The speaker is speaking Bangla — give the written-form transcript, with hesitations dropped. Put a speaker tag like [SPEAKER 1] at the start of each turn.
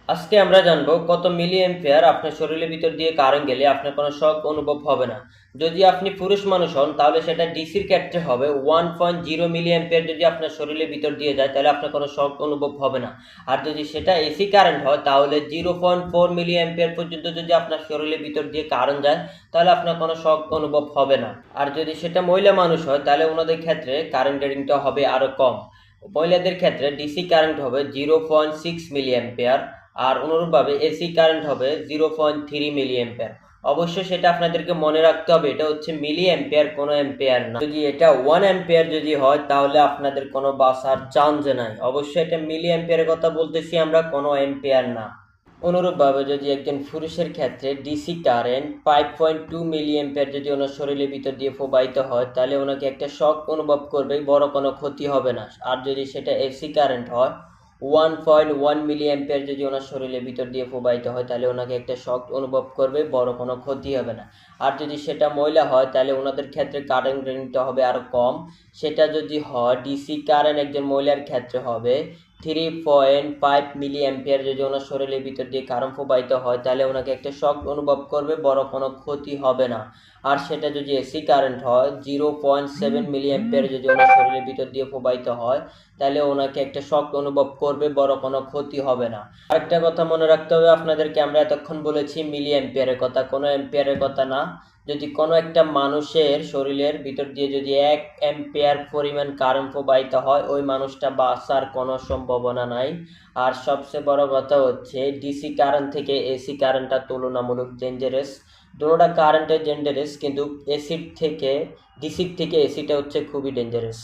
[SPEAKER 1] আজকে আমরা জানবো কত মিলি এম্পিয়ার আপনার শরীরের ভিতর দিয়ে কারেন্ট গেলে আপনার কোনো শক অনুভব হবে না। যদি আপনি পুরুষ মানুষ হন তাহলে সেটা ডিসির ক্ষেত্রে হবে 1.0 মিলি এম্পিয়ার। যদি আপনার শরীরের ভিতর দিয়ে যায় তাহলে আপনার কোনো শক অনুভব হবে না। আর যদি সেটা এসি কারেন্ট হয় তাহলে 0.4 মিলি এম্পিয়ার পর্যন্ত যদি আপনার শরীরের ভিতর দিয়ে কারেন্ট যায় তাহলে আপনার কোনো শক অনুভব হবে না। আর যদি সেটা মহিলা মানুষ হয় তাহলে ওনাদের ক্ষেত্রে কারেন্ট রেটিংটা হবে আরো কম। মহিলাদের ক্ষেত্রে ডিসি কারেন্ট হবে 0.6 মিলি এম্পিয়ার, আর অনুরূপভাবে এসি কারেন্ট হবে 0.3 মিলি এম্পিয়ার। অবশ্যই সেটা আপনাদেরকে মনে রাখতে হবে, এটা হচ্ছে মিলি এম্পিয়ার, কোনো এম্পিয়ার না। যদি এটা 1 এম্পিয়ার যদি হয় তাহলে আপনাদের কোনো বাঁচার চান্স নাই। অবশ্যই এটা মিলি এম্পিয়ারের কথা বলতেছি আমরা, কোনো এম্পিয়ার না। অনুরূপভাবে যদি একজন পুরুষের ক্ষেত্রে ডিসি কারেন্ট 5.2 মিলি এম্পিয়ার যদি ওনার শরীরের ভিতর দিয়ে প্রবাহিত হয় তাহলে ওনাকে একটা শক অনুভব করবে, বড় কোনো ক্ষতি হবে না। আর যদি সেটা এসি কারেন্ট হয় 1.1 মিলি এম্পিয়ার যদি ওনার শরীরের ভিতর দিয়ে প্রবাহিত হয় তাহলে ওনাকে একটা শক অনুভব করবে, বড় কোনো ক্ষতি হবে না। আর যদি সেটা মহিলা হয় তাহলে ওনাদের ক্ষেত্রে কারেন্ট রেটিংটা হবে আরো কম। সেটা যদি হয় ডিসি কারেন্ট একজন মহিলার ক্ষেত্রে হবে 3.5 মিলি এম্পিয়ার। যদি ওনার শরীরের ভিতর দিয়ে কারেন্ট প্রবাহিত হয় তাহলে ওনাকে একটা শক অনুভব করবে, বড় কোনো ক্ষতি হবে না। আর সেটা যদি এসি কারেন্ট হয় 0.7 মিলি এম্পিয়ার যদি ওনার শরীরের ভিতর দিয়ে প্রবাহিত হয় তাহলে ওনাকে একটা শক অনুভব করবে, বড় কোনো ক্ষতি হবে না। আরেকটা কথা মনে রাখতে হবে আপনাদেরকে, আমরা এতক্ষণ বলেছি মিলি এম্পিয়ারের কথা, কোনো এম্পিয়ারের কথা না। যদি কোনো একটা মানুষের শরীরের ভিতর দিয়ে যদি 1 এম্পিয়ার পরিমাণ কারেন্ট প্রবাহিত হয় ওই মানুষটা বাঁচার কোনো সম্ভাবনা নাই। আর সবচেয়ে বড় কথা হচ্ছে ডিসি কারেন্ট থেকে এসি কারেন্টটা তুলনামূলক ডেঞ্জারাস। দুটোটা কারেন্টের ডেঞ্জারাস, কিন্তু ডিসির থেকে এসিটা হচ্ছে খুবই ডেঞ্জারাস।